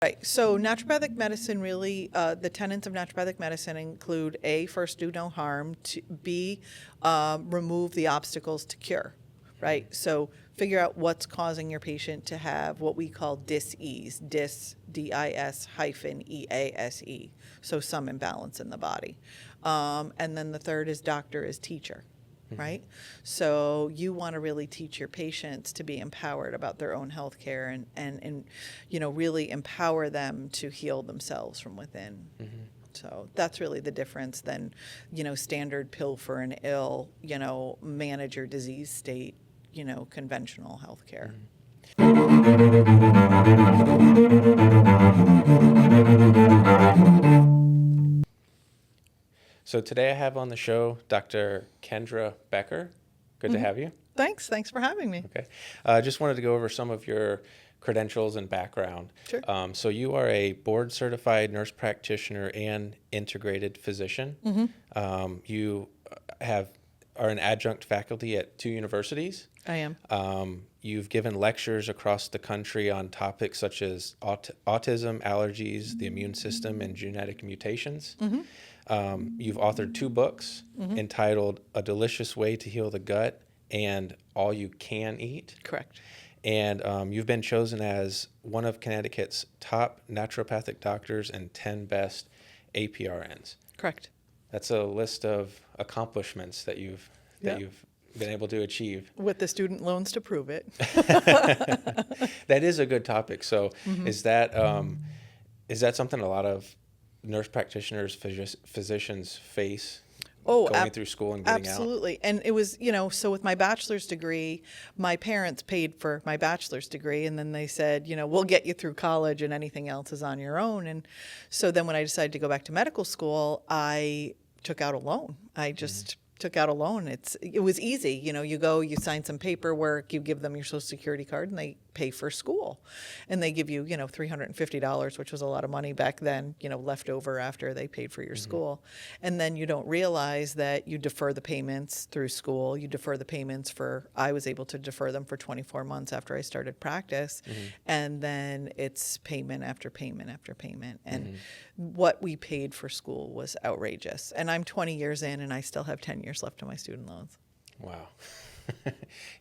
Right. So naturopathic medicine really, the tenets of naturopathic medicine include A, first do no harm, B, remove the obstacles to cure, right? So figure out what's causing your patient to have what we call dis-ease, D-I-S hyphen E-A-S-E, so some imbalance in the body. And then the third is doctor is teacher. Right? So you want to really teach your patients to be empowered about their own health care and really empower them to heal themselves from within. So that's really the difference than, standard pill for an ill, manage your disease state, conventional health care. So today I have on the show Dr. Kendra Becker. Good to have you. Thanks for having me. Okay. I just wanted to go over some of your credentials and background. Sure. So you are a board certified nurse practitioner and integrated physician. You are an adjunct faculty at 2 universities. I am. You've given lectures across the country on topics such as autism, allergies, the immune system, and genetic mutations. You've authored 2 books entitled A Delicious Way to Heal the Gut and All You Can Eat. Correct. And you've been chosen as one of Connecticut's top naturopathic doctors and 10 best APRNs. Correct. That's a list of accomplishments that you've been able to achieve. With the student loans to prove it. That is a good topic. So is that something a lot of nurse practitioners, physicians face going through school and getting out? Absolutely. And it was, so with my bachelor's degree, my parents paid for my bachelor's degree, and then they said, we'll get you through college and anything else is on your own. And so then when I decided to go back to medical school, I took out a loan. I just took out a loan. It was easy. You go, you sign some paperwork, you give them your Social Security card, and they pay for school. And they give you, $350, which was a lot of money back then, left over after they paid for your school. And then you don't realize that you defer the payments through school. You defer the payments I was able to defer them for 24 months after I started practice. And then it's payment after payment after payment. And what we paid for school was outrageous. And I'm 20 years in and I still have 10 years left on my student loans. Wow.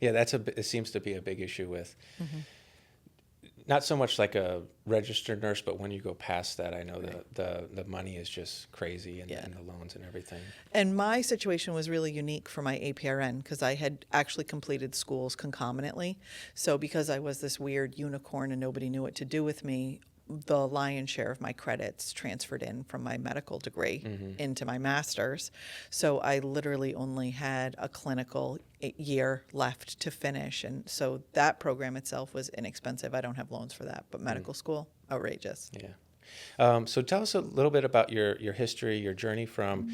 Yeah, it seems to be a big issue with not so much like a registered nurse, but when you go past that, I know the money is just crazy and the loans and everything. And my situation was really unique for my APRN because I had actually completed schools concomitantly. So because I was this weird unicorn and nobody knew what to do with me, the lion's share of my credits transferred in from my medical degree into my master's. So I literally only had a clinical year left to finish. And so that program itself was inexpensive. I don't have loans for that, but medical school, outrageous. Yeah. So tell us a little bit about your history, your journey from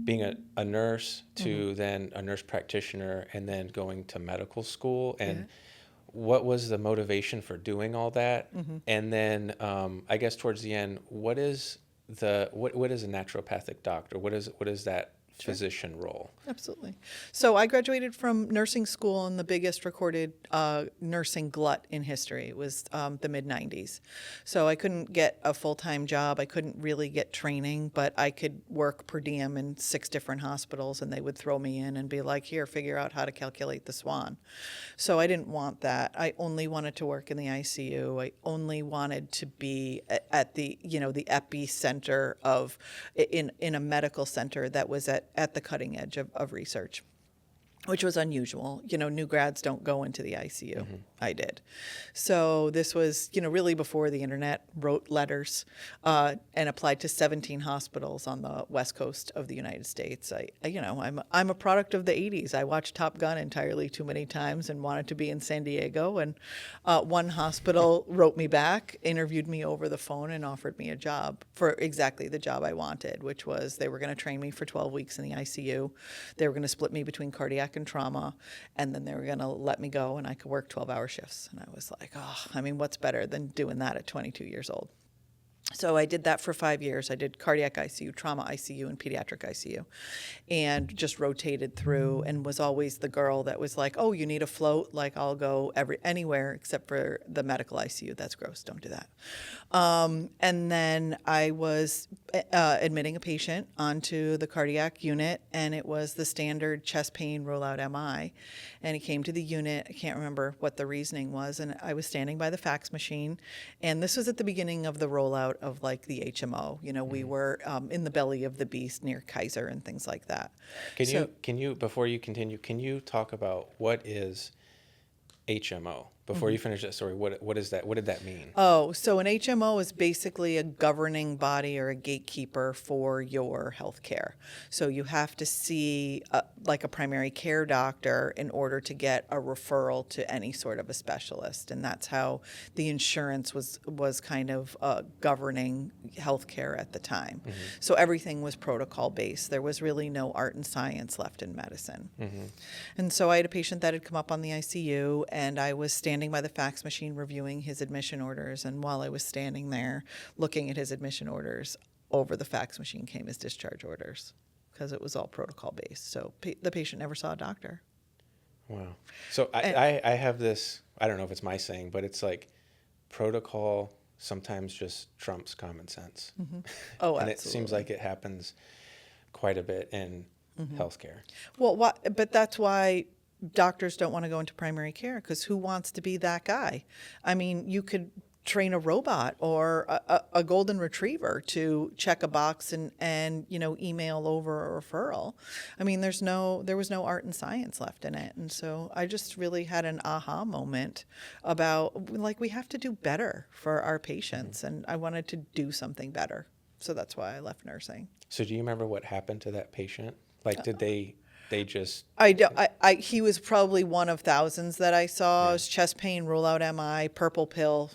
being a nurse to then a nurse practitioner and then going to medical school, and what was the motivation for doing all that? And then I guess towards the end, what is a naturopathic doctor? What is that physician role? Absolutely. So I graduated from nursing school in the biggest recorded nursing glut in history. It was the mid-90s. So I couldn't get a full-time job. I couldn't really get training, but I could work per diem in 6 different hospitals, and they would throw me in and be like, here, figure out how to calculate the SWAN. So I didn't want that. I only wanted to work in the ICU. I only wanted to be at the epicenter of, in a medical center that was at the cutting edge of research, which was unusual. New grads don't go into the ICU. I did. So this was, really before the internet, wrote letters and applied to 17 hospitals on the West Coast of the United States. I'm a product of the 80s. I watched Top Gun entirely too many times and wanted to be in San Diego. And one hospital wrote me back, interviewed me over the phone, and offered me a job for exactly the job I wanted, which was they were going to train me for 12 weeks in the ICU. They were going to split me between cardiac and trauma, and then they were going to let me go and I could work 12-hour shifts. And I was like, what's better than doing that at 22 years old? So I did that for 5 years. I did cardiac ICU, trauma ICU, and pediatric ICU, and just rotated through and was always the girl that was like, oh, you need a float? Like, I'll go anywhere except for the medical ICU. That's gross. Don't do that. And then I was admitting a patient onto the cardiac unit, and it was the standard chest pain rollout MI. And he came to the unit. I can't remember what the reasoning was. And I was standing by the fax machine. And this was at the beginning of the rollout of like the HMO. You know, we were in the belly of the beast near Kaiser and things like that. Can you, before you continue, can you talk about what is HMO? Before you finish that story, what is that? What did that mean? Oh, so an HMO is basically a governing body or a gatekeeper for your health care. So you have to see like a primary care doctor in order to get a referral to any sort of a specialist. And that's how the insurance was kind of governing health care at the time. So everything was protocol based. There was really no art and science left in medicine. And so I had a patient that had come up on the ICU, and I was standing by the fax machine reviewing his admission orders. And while I was standing there looking at his admission orders, over the fax machine came his discharge orders because it was all protocol based. So the patient never saw a doctor. Wow. So I have this, I don't know if it's my saying, but it's like protocol sometimes just trumps common sense. Oh, and absolutely. it seems like it happens quite a bit in healthcare. Well, but that's why doctors don't want to go into primary care, because who wants to be that guy? I mean, you could train a robot or a golden retriever to check a box and email over a referral. I mean, there was no art and science left in it. And so I just really had an aha moment about, like, we have to do better for our patients, and I wanted to do something better. So that's why I left nursing. So do you remember what happened to that patient? Like, did they just... He was probably one of thousands that I saw. It was chest pain, rule out MI, purple pill,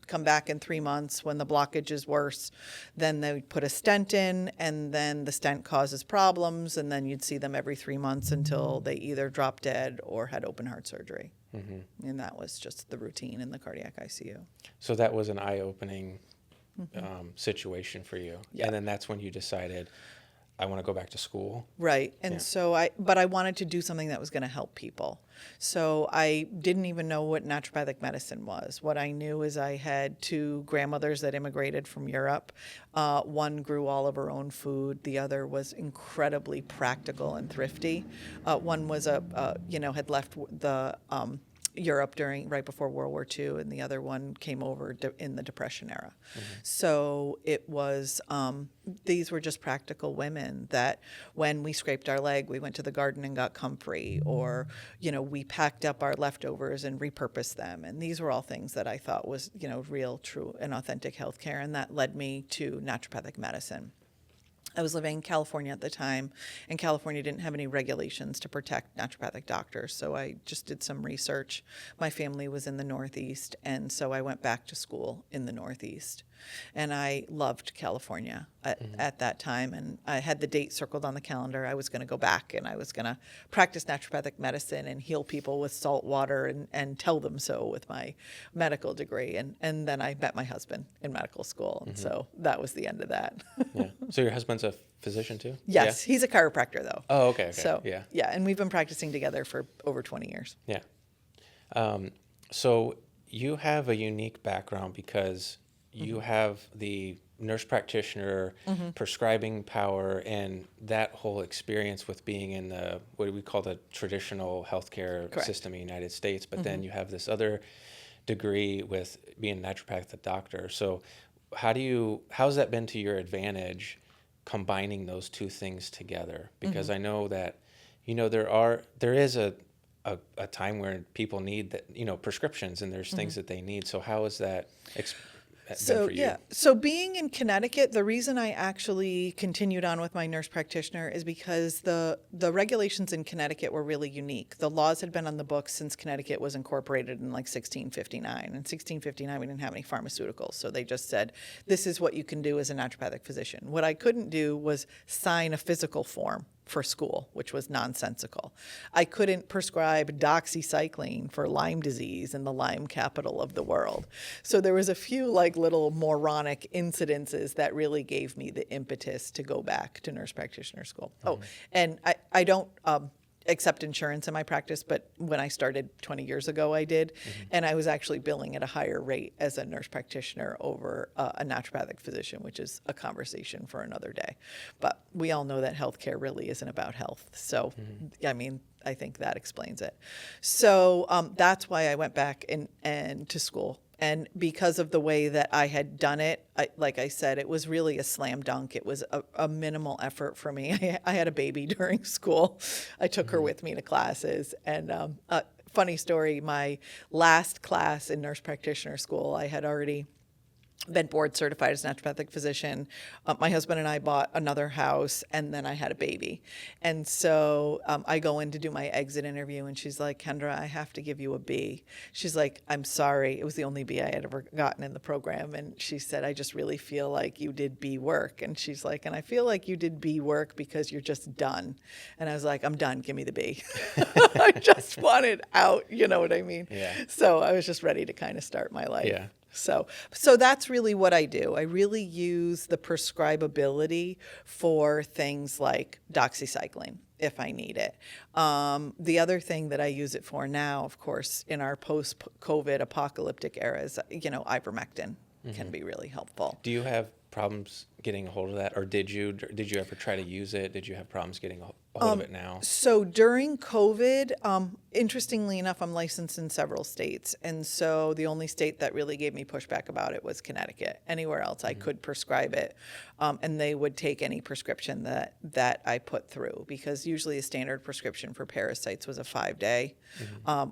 come back in 3 months. When the blockage is worse, then they would put a stent in, and then the stent causes problems, and then you'd see them every 3 months until they either dropped dead or had open heart surgery. And that was just the routine in the cardiac ICU. So that was an eye-opening situation for you. Yeah. And then that's when you decided, I want to go back to school. Right. And so but I wanted to do something that was going to help people. So I didn't even know what naturopathic medicine was. What I knew is I had two grandmothers that immigrated from Europe. One grew all of her own food. The other was incredibly practical and thrifty. One was had left the Europe right before World War II, and the other one came over in the Depression era. So it was, these were just practical women that when we scraped our leg, we went to the garden and got comfrey, or, we packed up our leftovers and repurposed them. And these were all things that I thought was, real, true, and authentic healthcare. And that led me to naturopathic medicine. I was living in California at the time, and California didn't have any regulations to protect naturopathic doctors, so I just did some research. My family was in the Northeast, and so I went back to school in the Northeast. And I loved California at that time, and I had the date circled on the calendar. I was going to go back, and I was going to practice naturopathic medicine and heal people with salt water and tell them so with my medical degree. And then I met my husband in medical school, and so that was the end of that. Yeah. So your husband's a physician too? Yes, he's a chiropractor though. Oh, okay. So yeah, and we've been practicing together for over 20 years. Yeah. So you have a unique background because you have the nurse practitioner prescribing power and that whole experience with being in the, what we call the traditional healthcare system in the United States, but then you have this other degree with being a naturopathic doctor. So how's that been to your advantage combining those two things together? Because I know that, there is a time where people need that, prescriptions, and there's things that they need. So how is that been for you? So being in Connecticut, the reason I actually continued on with my nurse practitioner is because the regulations in Connecticut were really unique. The laws had been on the books since Connecticut was incorporated in like 1659. In 1659, we didn't have any pharmaceuticals, so they just said, this is what you can do as a naturopathic physician. What I couldn't do was sign a physical form for school, which was nonsensical. I couldn't prescribe doxycycline for Lyme disease in the Lyme capital of the world. So there was a few like little moronic incidences that really gave me the impetus to go back to nurse practitioner school. Oh, and I don't accept insurance in my practice, but when I started 20 years ago, I did. And I was actually billing at a higher rate as a nurse practitioner over a naturopathic physician, which is a conversation for another day. But we all know that healthcare really isn't about health. So, I mean, I think that explains it. So that's why I went back and to school. And because of the way that I had done it, like I said, it was really a slam dunk. It was a minimal effort for me. I had a baby during school. I took her with me to classes. And funny story, my last class in nurse practitioner school, I had already been board certified as a naturopathic physician. My husband and I bought another house, and then I had a baby. And so I go in to do my exit interview, and she's like, Kendra, I have to give you a B. She's like, I'm sorry. It was the only B I had ever gotten in the program. And she said, I just really feel like you did B work. And she's like, and I feel like you did B work because you're just done. And I was like, I'm done. Give me the B. I just wanted out. You know what I mean? Yeah. So I was just ready to kind of start my life. Yeah. So that's really what I do. I really use the prescribability for things like doxycycline if I need it. The other thing that I use it for now, of course, in our post-COVID apocalyptic era is, ivermectin can be really helpful. Do you have problems getting a hold of that, or did you ever try to use it? Did you have problems getting a hold of it now? So during COVID, interestingly enough, I'm licensed in several states. And so the only state that really gave me pushback about it was Connecticut. Anywhere else I could prescribe it. And they would take any prescription that I put through, because usually a standard prescription for parasites was a 5-day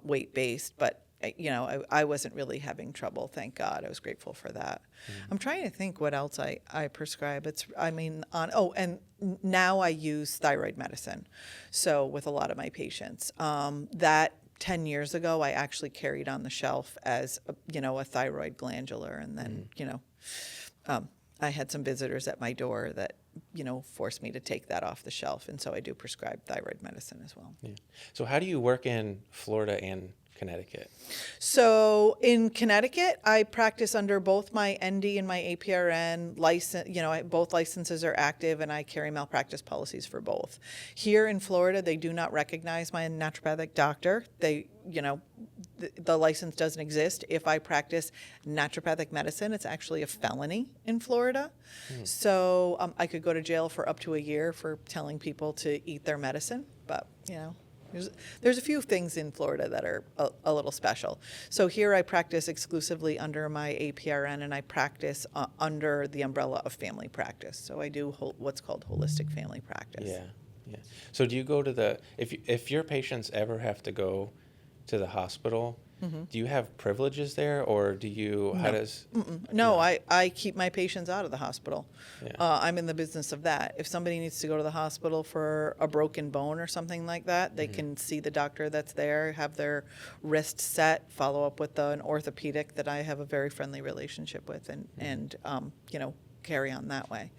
weight-based. But I wasn't really having trouble, thank God. I was grateful for that. I'm trying to think what else I prescribe. And now I use thyroid medicine. So with a lot of my patients, that 10 years ago, I actually carried on the shelf as, a thyroid glandular. And then, I had some visitors at my door that, forced me to take that off the shelf. And so I do prescribe thyroid medicine as well. Yeah. So how do you work in Florida and Connecticut? So in Connecticut, I practice under both my ND and my APRN license. Both licenses are active, and I carry malpractice policies for both. Here in Florida, they do not recognize my naturopathic doctor. The license doesn't exist. If I practice naturopathic medicine, it's actually a felony in Florida. So I could go to jail for up to a year for telling people to eat their medicine. But, there's a few things in Florida that are a little special. So here I practice exclusively under my APRN, and I practice under the umbrella of family practice. So I do what's called holistic family practice. Yeah, yeah. So do you go to if your patients ever have to go to the hospital, do you have privileges there, or do you, how does? No, I keep my patients out of the hospital. Yeah. I'm in the business of that. If somebody needs to go to the hospital for a broken bone or something like that, they can see the doctor that's there, have their wrist set, follow up with an orthopedic that I have a very friendly relationship with, and carry on that way.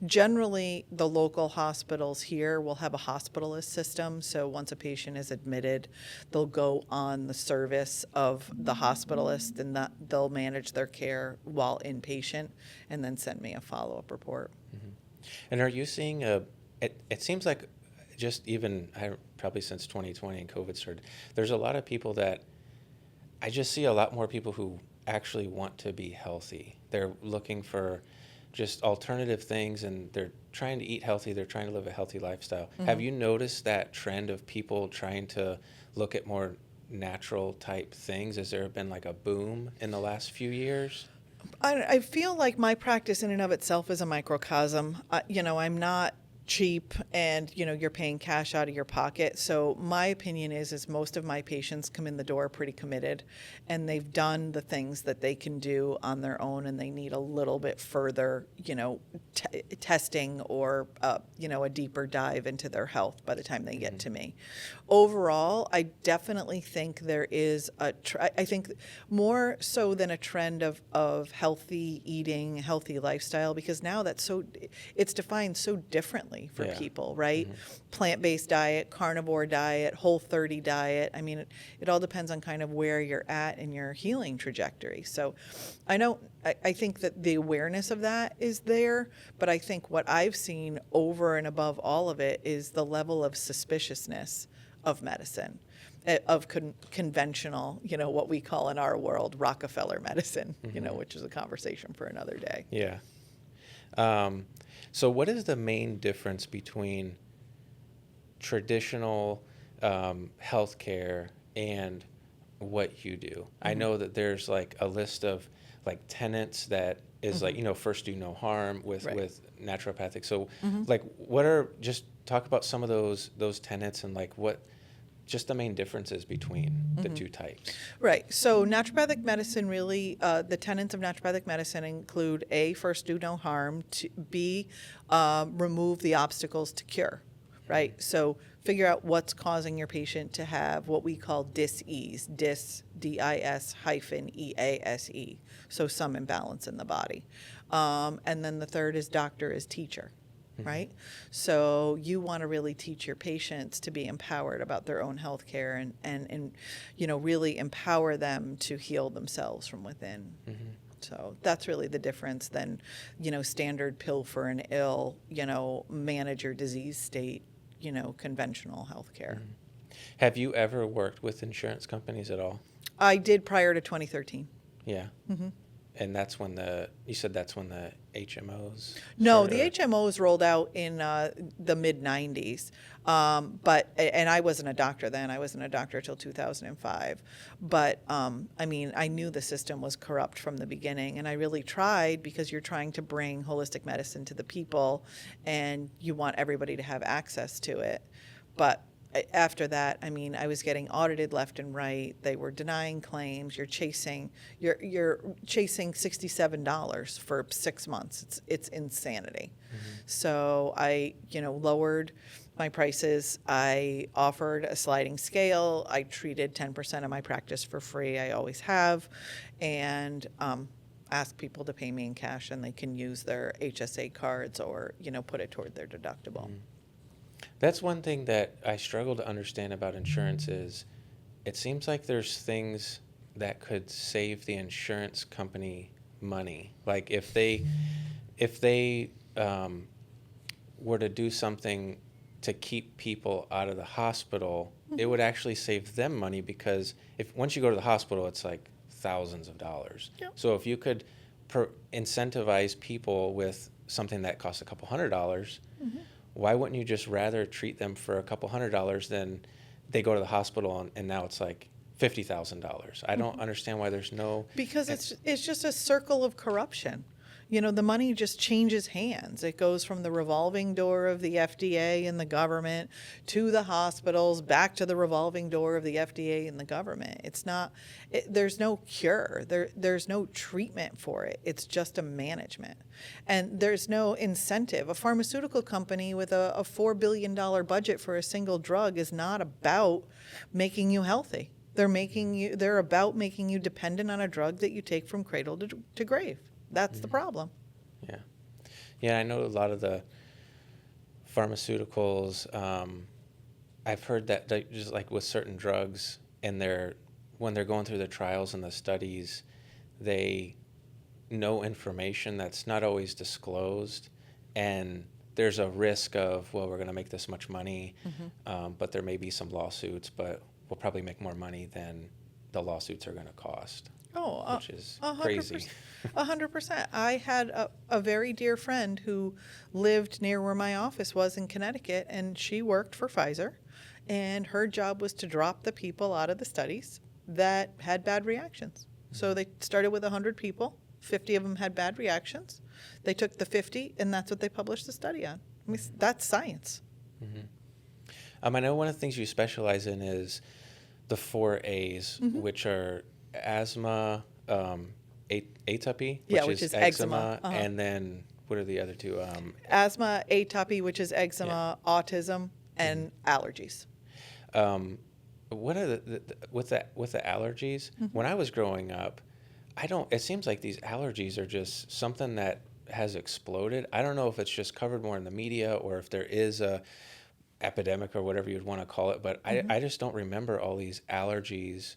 Generally, the local hospitals here will have a hospitalist system. So once a patient is admitted, they'll go on the service of the hospitalist, and they'll manage their care while inpatient, and then send me a follow-up report. And are you seeing it seems like just even probably since 2020 and COVID started, there's a lot of people that I just see a lot more people who actually want to be healthy. They're looking for just alternative things, and they're trying to eat healthy. They're trying to live a healthy lifestyle. Have you noticed that trend of people trying to look at more natural type things? Has there been like a boom in the last few years? I feel like my practice in and of itself is a microcosm. I'm not cheap, and you're paying cash out of your pocket. So my opinion is most of my patients come in the door pretty committed, and they've done the things that they can do on their own, and they need a little bit further testing or a deeper dive into their health by the time they get to me. Overall, I definitely think there is I think more so than a trend of healthy eating, healthy lifestyle, because now it's defined so differently. differently for Yeah. people, right? Plant-based diet, carnivore diet, Whole30 diet. I mean, it all depends on kind of where you're at in your healing trajectory. So I think that the awareness of that is there, but I think what I've seen over and above all of it is the level of suspiciousness of medicine, of conventional, what we call in our world Rockefeller medicine, which is a conversation for another day. Yeah. So what is the main difference between traditional healthcare and what you do? I know that there's like a list of like tenets that is like, first do no harm with naturopathic. So like just talk about some of those tenets and like what just the main differences between the two types. Right. So naturopathic medicine really, the tenets of naturopathic medicine include A, first do no harm, B, remove the obstacles to cure, right? So figure out what's causing your patient to have what we call dis-ease, D-I-S hyphen E-A-S-E, so some imbalance in the body. And then the third is doctor as teacher. Right? So you want to really teach your patients to be empowered about their own health care and really empower them to heal themselves from within. So that's really the difference than, standard pill for an ill, manage your disease state, conventional health care. Have you ever worked with insurance companies at all? I did prior to 2013. Yeah. And that's when you said that's when the HMOs? No, the HMOs rolled out in the mid-90s. And I wasn't a doctor then. I wasn't a doctor till 2005. But, I knew the system was corrupt from the beginning. And I really tried because you're trying to bring holistic medicine to the people and you want everybody to have access to it. But after that, I was getting audited left and right. They were denying claims. You're chasing $67 for 6 months. It's insanity. So I, lowered my prices. I offered a sliding scale. I treated 10% of my practice for free. I always have, and ask people to pay me in cash, and they can use their HSA cards or put it toward their deductible. That's one thing that I struggle to understand about insurance is it seems like there's things that could save the insurance company money. Like if they were to do something to keep people out of the hospital, it would actually save them money because once you go to the hospital, it's like thousands of dollars. Yep. So if you could incentivize people with something that costs a couple $100s, why wouldn't you just rather treat them for a couple $100s than they go to the hospital and now it's like $50,000? I don't understand why there's no... Because it's just a circle of corruption. The money just changes hands. It goes from the revolving door of the FDA and the government to the hospitals, back to the revolving door of the FDA and the government. There's no cure. There's no treatment for it. It's just a management. And there's no incentive. A pharmaceutical company with a $4 billion budget for a single drug is not about making you healthy. They're about making you dependent on a drug that you take from cradle to grave. That's the problem. Yeah. Yeah, I know a lot of the pharmaceuticals, I've heard that just like with certain drugs, and when they're going through the trials and the studies, they know information that's not always disclosed, and there's a risk of, well, we're going to make this much money, but there may be some lawsuits, but we'll probably make more money than the lawsuits are going to cost. Which is 100%, crazy. 100%. I had a very dear friend who lived near where my office was in Connecticut, and she worked for Pfizer, and her job was to drop the people out of the studies that had bad reactions. So they started with 100 people. 50 of them had bad reactions. They took the 50, and that's what they published the study on. That's science. I know one of the things you specialize in is the 4 A's, which are asthma, atopy, which is eczema. And then what are the other two? Asthma, atopy, which is eczema, autism, and allergies. What are with the allergies? When I was growing up, it seems like these allergies are just something that has exploded. I don't know if it's just covered more in the media or if there is a epidemic or whatever you'd want to call it, but I just don't remember all these allergies.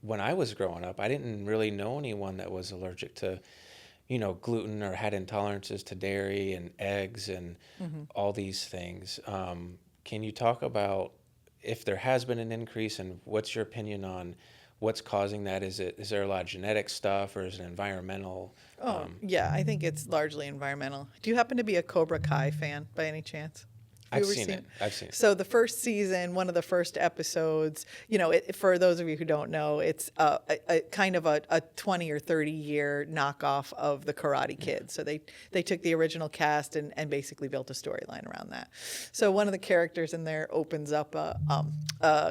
When I was growing up, I didn't really know anyone that was allergic to, gluten or had intolerances to dairy and eggs and all these things. Can you talk about if there has been an increase, and what's your opinion on what's causing that? Is there a lot of genetic stuff, or is it environmental? Yeah, I think it's largely environmental. Do you happen to be a Cobra Kai fan by any chance? Have I've you ever seen it. I've seen it. So the first season, one of the first episodes, for those of you who don't know, it's a kind of a 20 or 30 year knockoff of the Karate Kid. So they took the original cast and basically built a storyline around that. So one of the characters in there opens up a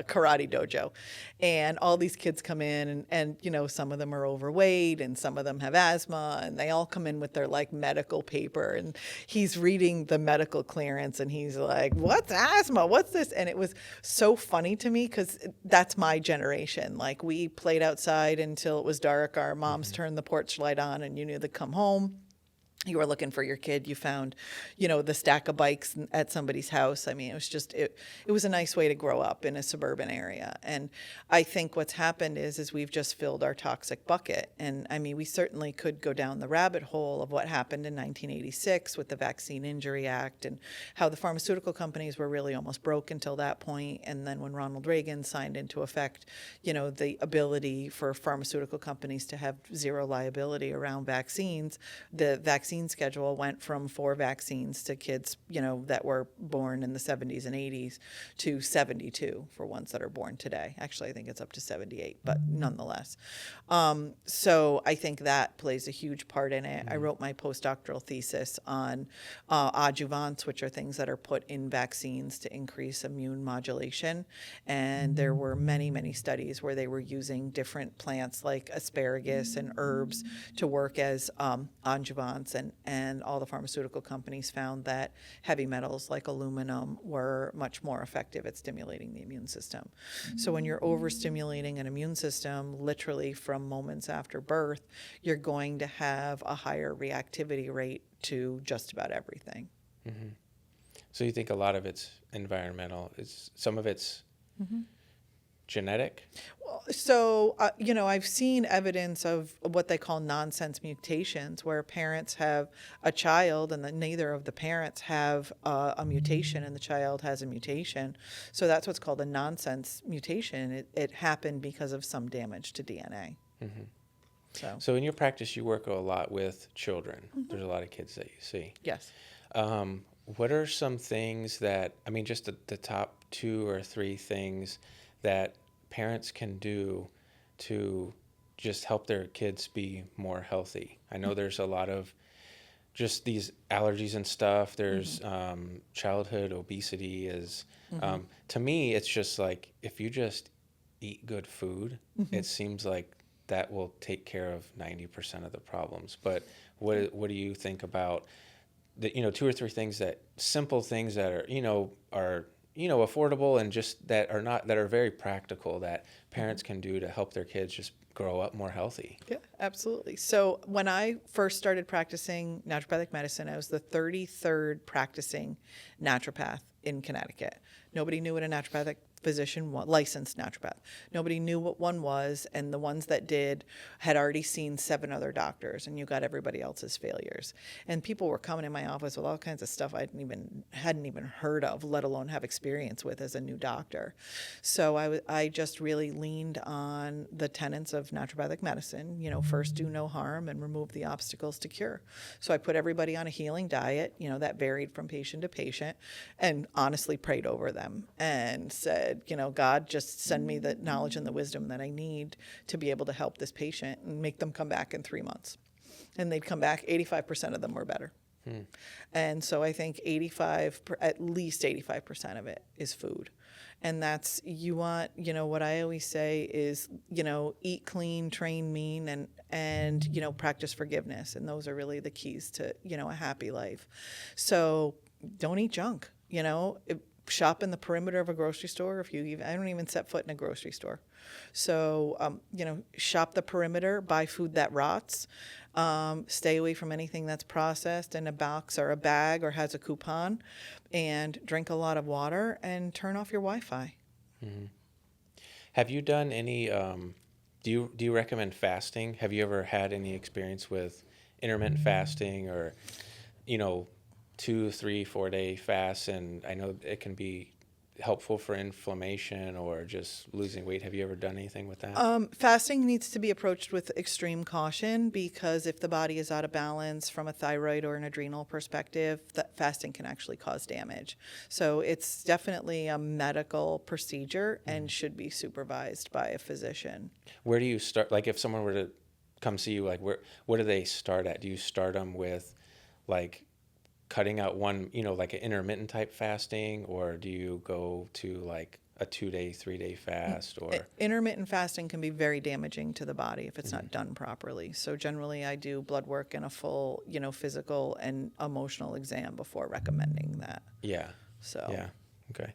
karate dojo, and all these kids come in, and some of them are overweight and some of them have asthma, and they all come in with their like medical paper, and he's reading the medical clearance, and he's like, what's asthma? What's this? And it was so funny to me because that's my generation. Like, we played outside until it was dark. Our moms turned the porch light on, and you knew to come home. You were looking for your kid. You found, the stack of bikes at somebody's house. I mean, it was just, it was a nice way to grow up in a suburban area. And I think what's happened is we've just filled our toxic bucket. And I mean, we certainly could go down the rabbit hole of what happened in 1986 with the Vaccine Injury Act and how the pharmaceutical companies were really almost broke until that point. And then when Ronald Reagan signed into effect, the ability for pharmaceutical companies to have zero liability around vaccines, the vaccine schedule went from 4 vaccines to kids, that were born in the 70s and 80s to 72 for ones that are born today. Actually, I think it's up to 78, but nonetheless. So I think that plays a huge part in it. I wrote my postdoctoral thesis on adjuvants, which are things that are put in vaccines to increase immune modulation. And there were many, many studies where they were using different plants like asparagus and herbs to work as adjuvants. And all the pharmaceutical companies found that heavy metals like aluminum were much more effective at stimulating the immune system. So when you're overstimulating an immune system, literally from moments after birth, you're going to have a higher reactivity rate to just about everything. So you think a lot of it's environmental? Is some of it's genetic? So, I've seen evidence of what they call nonsense mutations, where parents have a child and then neither of the parents have a mutation and the child has a mutation. So that's what's called a nonsense mutation. It happened because of some damage to DNA. So in your practice, you work a lot with children. There's a lot of kids that you see. Yes. What are some things that, just the top 2 or 3 things that parents can do to just help their kids be more healthy? I know there's a lot of just these allergies and stuff. There's childhood obesity is, to me, it's just like, if you just eat good food, it seems like that will take care of 90% of the problems. But what do you think about the, 2 or 3 things simple things that are affordable and just that are very practical that parents can do to help their kids just grow up more healthy? Yeah, absolutely. So when I first started practicing naturopathic medicine, I was the 33rd practicing naturopath in Connecticut. Nobody knew what a naturopathic physician, licensed naturopath. Nobody knew what one was, and the ones that did had already seen 7 other doctors, and you got everybody else's failures. And people were coming in my office with all kinds of stuff I hadn't even heard of, let alone have experience with as a new doctor. So I just really leaned on the tenets of naturopathic medicine. First do no harm and remove the obstacles to cure. So I put everybody on a healing diet, that varied from patient to patient, and honestly prayed over them and said, God, just send me the knowledge and the wisdom that I need to be able to help this patient and make them come back in 3 months. And they'd come back, 85% of them were better. And so I think at least 85% of it is food. And that's, what I always say is, eat clean, train mean, and practice forgiveness. And those are really the keys to, a happy life. So don't eat junk, shop in the perimeter of a grocery store. I don't even set foot in a grocery store. So, shop the perimeter, buy food that rots. Stay away from anything that's processed in a box or a bag or has a coupon, and drink a lot of water and turn off your Wi-Fi. Have you done any, do you recommend fasting? Have you ever had any experience with intermittent fasting or, 2, 3, 4 day fasts? And I know it can be helpful for inflammation or just losing weight. Have you ever done anything with that? Fasting needs to be approached with extreme caution, because if the body is out of balance from a thyroid or an adrenal perspective, that fasting can actually cause damage. So it's definitely a medical procedure and should be supervised by a physician. Where do you start? Like if someone were to come see you, like what do they start at? Do you start them with like cutting out one, like an intermittent type fasting, or do you go to like a 2 day, 3 day fast? Or Intermittent fasting can be very damaging to the body if it's not done properly. So generally I do blood work and a full, physical and emotional exam before recommending that. yeah, So yeah, okay.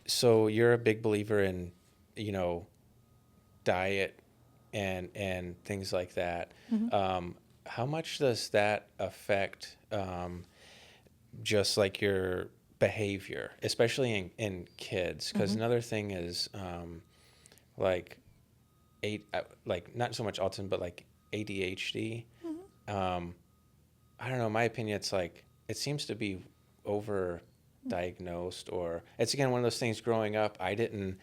So you're a big believer in, diet and things like that. How much does that affect just like your behavior, especially in kids? Because another thing is like like not so much autism, but like ADHD. I don't know. In my opinion, it's like it seems to be over diagnosed, or it's again one of those things. Growing up, it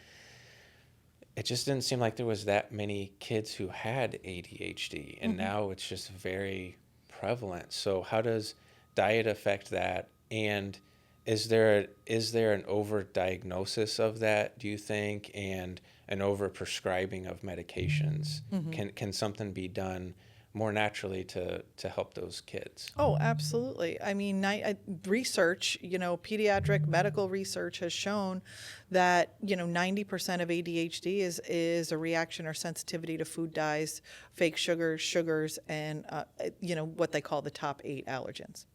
just didn't seem like there was that many kids who had ADHD, and now it's just very prevalent. So how does diet affect that? And is there an overdiagnosis of that, do you think, and an overprescribing of medications? Can something be done more naturally to help those kids? Oh, absolutely. I mean, research, pediatric medical research has shown that, 90% of ADHD is a reaction or sensitivity to food dyes, fake sugars, and, what they call the top 8 allergens.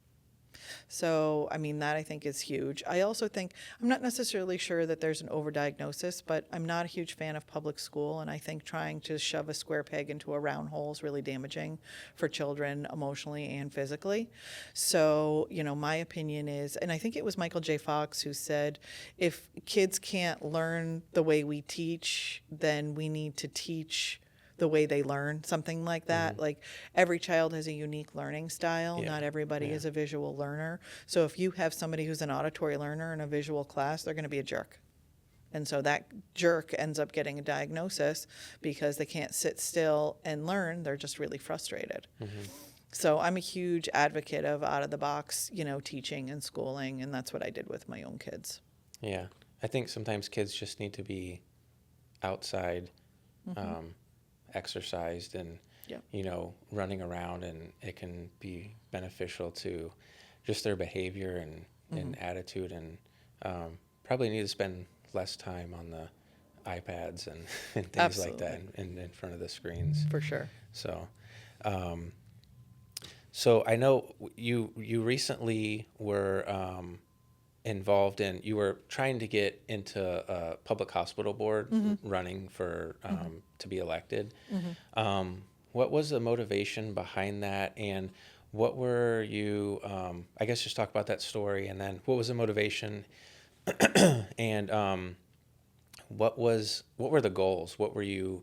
So, I mean, that I think is huge. I also think, I'm not necessarily sure that there's an overdiagnosis, but I'm not a huge fan of public school. And I think trying to shove a square peg into a round hole is really damaging for children emotionally and physically. So, my opinion is, and I think it was Michael J. Fox who said, if kids can't learn the way we teach, then we need to teach the way they learn, something like that. Like every child has a unique learning style. Yeah. Not everybody Yeah. is a visual learner. So if you have somebody who's an auditory learner in a visual class, they're going to be a jerk. And so that jerk ends up getting a diagnosis because they can't sit still and learn. They're just really frustrated. So I'm a huge advocate of out of the box, teaching and schooling. And that's what I did with my own kids. Yeah. I think sometimes kids just need to be outside, exercised and, Yep. running around, and it can be beneficial to just their behavior and attitude, and probably need to spend less time on the iPads and things like that in front of the screens. For sure. So, so I know you recently were involved in, you were trying to get into a public hospital board, running for to be elected. What was the motivation behind that, and what were you, I guess just talk about that story, and then what was the motivation, and what were the goals? What were you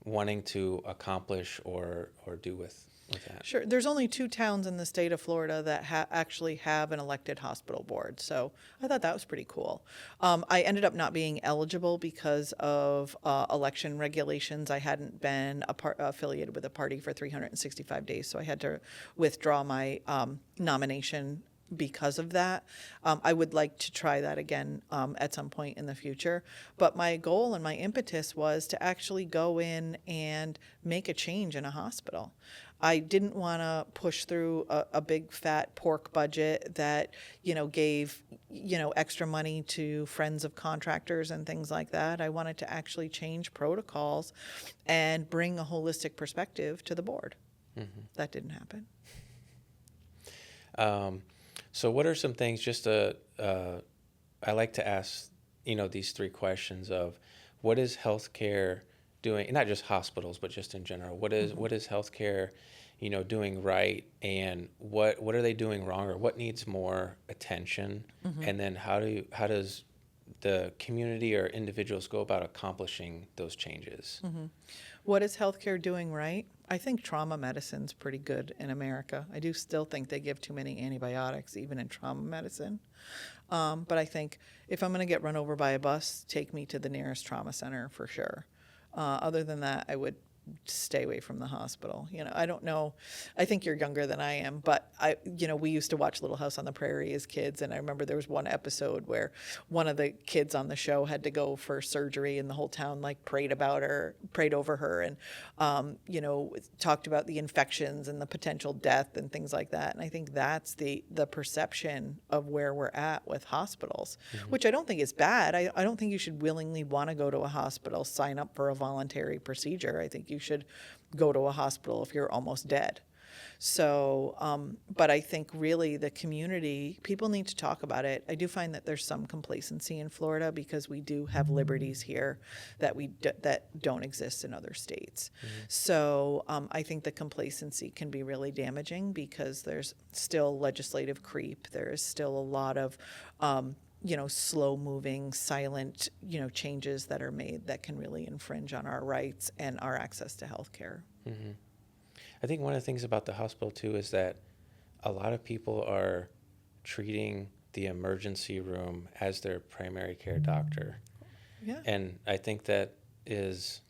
wanting to accomplish or do with that? Sure. There's only 2 towns in the state of Florida that actually have an elected hospital board. So I thought that was pretty cool. I ended up not being eligible because of election regulations. I hadn't been affiliated with a party for 365 days. So I had to withdraw my nomination because of that. I would like to try that again at some point in the future. But my goal and my impetus was to actually go in and make a change in a hospital. I didn't want to push through a big fat pork budget that, gave, extra money to friends of contractors and things like that. I wanted to actually change protocols and bring a holistic perspective to the board. That didn't happen. So what are some things, I like to ask, these 3 questions of what is healthcare doing, not just hospitals, but just in general? What is healthcare, doing right, and what are they doing wrong, or what needs more attention? And then how does the community or individuals go about accomplishing those changes? What is healthcare doing right? I think trauma medicine's pretty good in America. I do still think they give too many antibiotics, even in trauma medicine. But I think if I'm going to get run over by a bus, take me to the nearest trauma center for sure. Other than that, I would stay away from the hospital. I don't know. I think you're younger than I am, but we used to watch Little House on the Prairie as kids, and I remember there was one episode where one of the kids on the show had to go for surgery, and the whole town prayed over her, and talked about the infections and the potential death and things like that. And I think that's the perception of where we're at with hospitals, which I don't think is bad. I don't think you should willingly want to go to a hospital, sign up for a voluntary procedure. I think you should go to a hospital if you're almost dead. So, but I think really the community, people need to talk about it. I do find that there's some complacency in Florida because we do have liberties here that that don't exist in other states. So I think the complacency can be really damaging because there's still legislative creep. There is still a lot of slow moving, silent, changes that are made that can really infringe on our rights and our access to health care. I think one of the things about the hospital too is that a lot of people are treating the emergency room as their primary care doctor. Yeah. And I think that is,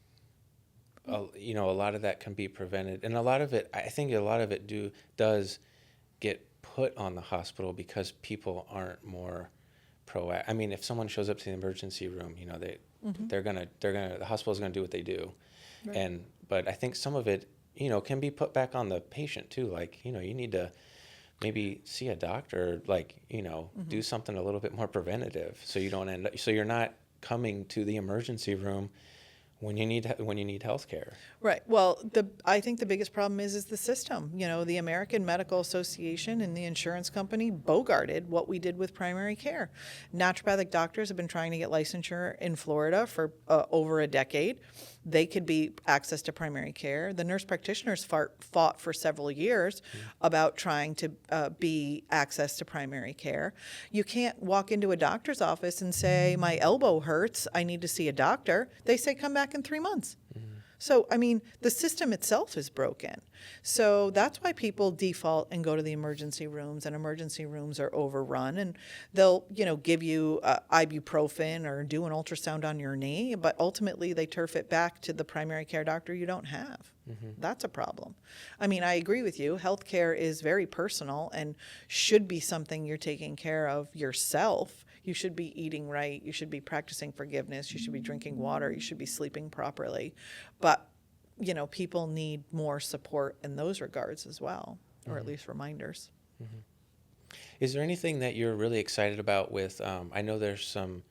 a lot of that can be prevented. And I think a lot of it does get put on the hospital because people aren't more proactive. I mean, if someone shows up to the emergency room, the hospital's gonna do what they do. Right. But I think some of it, can be put back on the patient too. You need to maybe see a doctor, do something a little bit more preventative, so you don't so you're not coming to the emergency room when you need health care. Right. Well, I think the biggest problem is the system. The American Medical Association and the insurance company bogarted what we did with primary care. Naturopathic doctors have been trying to get licensure in Florida for over a decade. They could be access to primary care. The nurse practitioners fought for several years about trying to be access to primary care. You can't walk into a doctor's office and say, my elbow hurts, I need to see a doctor. They say, come back in 3 months. So, I mean, the system itself is broken. So that's why people default and go to the emergency rooms, and emergency rooms are overrun, and they'll, give you ibuprofen or do an ultrasound on your knee, but ultimately they turf it back to the primary care doctor you don't have. That's a problem. I mean, I agree with you. Healthcare is very personal and should be something you're taking care of yourself. You should be eating right. You should be practicing forgiveness. You should be drinking water. You should be sleeping properly. But, people need more support in those regards as well, or at least reminders. Is there anything that you're really excited about with, I know there's some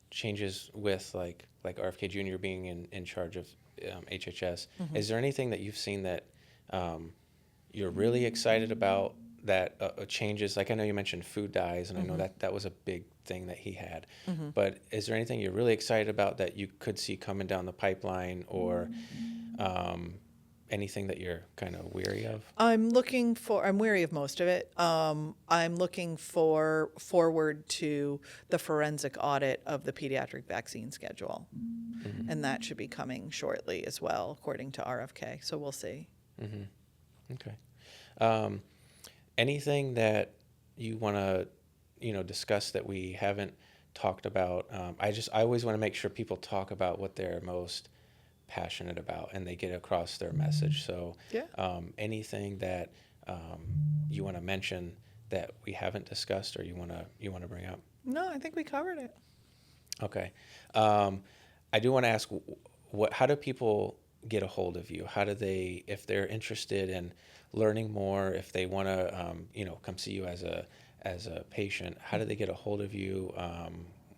changes with like RFK Jr. being in charge of HHS. Is there anything that you've seen that you're really excited about that changes? Like I know you mentioned food dyes, and I know that was a big thing that he had. But is there anything you're really excited about that you could see coming down the pipeline, or anything that you're kind of weary of? I'm weary of most of it. I'm looking forward to the forensic audit of the pediatric vaccine schedule. And that should be coming shortly as well, according to RFK. So we'll see. Okay. Anything that you want to, discuss that we haven't talked about? I always want to make sure people talk about what they're most passionate about and they get across their message. So, anything that you want to mention that we haven't discussed, or you want to bring up? No, I think we covered it. Okay. I do want to ask, how do people get a hold of you? How do they, if they're interested in learning more, if they want to, come see you as a patient, how do they get a hold of you?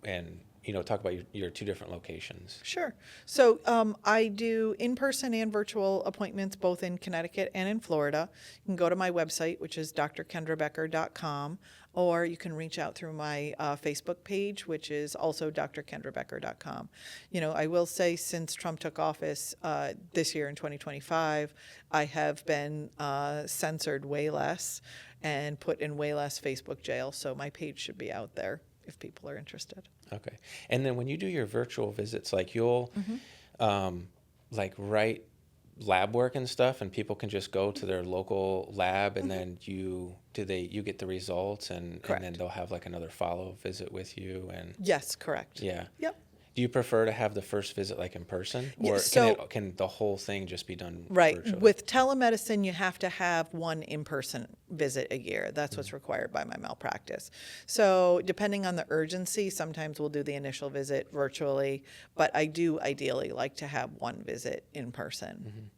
And talk about your two different locations. Sure. So I do in-person and virtual appointments both in Connecticut and in Florida. You can go to my website, which is drkendrabecker.com, or you can reach out through my Facebook page, which is also drkendrabecker.com. I will say since Trump took office this year in 2025, I have been censored way less and put in way less Facebook jail. So my page should be out there if people are interested. Okay. And then when you do your virtual visits, like you'll like write lab work and stuff, and people can just go to their local lab, and then you get the results, and then they'll have like another follow visit with you. And Yes, correct. yeah. Yep. Do you prefer to have the first visit like in person, or can the whole thing just be done virtually? With telemedicine, you have to have one in-person visit a year. That's what's required by my malpractice. So depending on the urgency, sometimes we'll do the initial visit virtually, but I do ideally like to have one visit in person.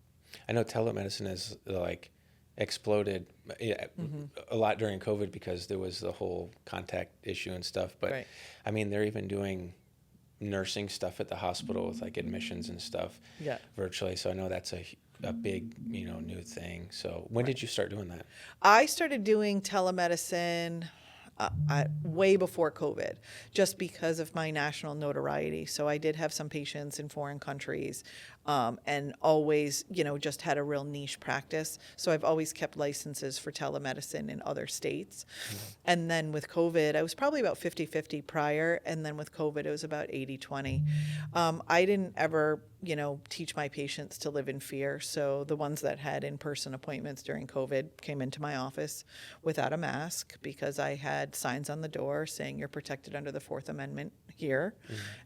I know telemedicine is like exploded a lot during COVID because there was the whole contact issue and stuff. But I mean, they're even doing nursing stuff at the hospital with like admissions and stuff virtually. So I know that's a big, new thing. So when did you start doing that? I started doing telemedicine way before COVID, just because of my national notoriety. So I did have some patients in foreign countries, and always, just had a real niche practice. So I've always kept licenses for telemedicine in other states. And then with COVID, I was probably about 50-50 prior. And then with COVID, it was about 80-20. I didn't ever, teach my patients to live in fear. So the ones that had in-person appointments during COVID came into my office without a mask because I had signs on the door saying you're protected under the Fourth Amendment here.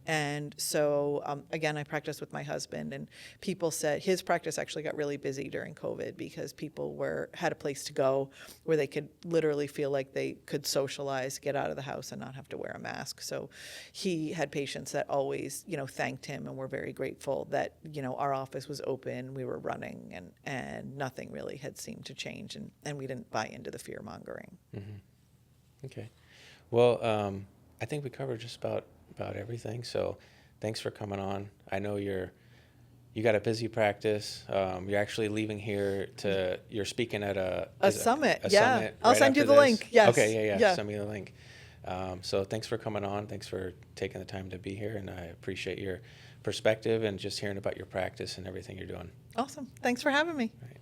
And so, again, I practiced with my husband, and people said his practice actually got really busy during COVID because people had a place to go where they could literally feel like they could socialize, get out of the house, and not have to wear a mask. So he had patients that always, thanked him and were very grateful that, our office was open, we were running, and nothing really had seemed to change, and we didn't buy into the fear mongering. Okay. Well, I think we covered just about everything. So thanks for coming on. I know you got a busy practice. You're actually leaving here you're speaking at a summit. Summit I'll right send you after the this. link. Yes. Okay. Yeah. Send me the link. So thanks for coming on. Thanks for taking the time to be here. And I appreciate your perspective and just hearing about your practice and everything you're doing. Awesome. Thanks for having me. All right.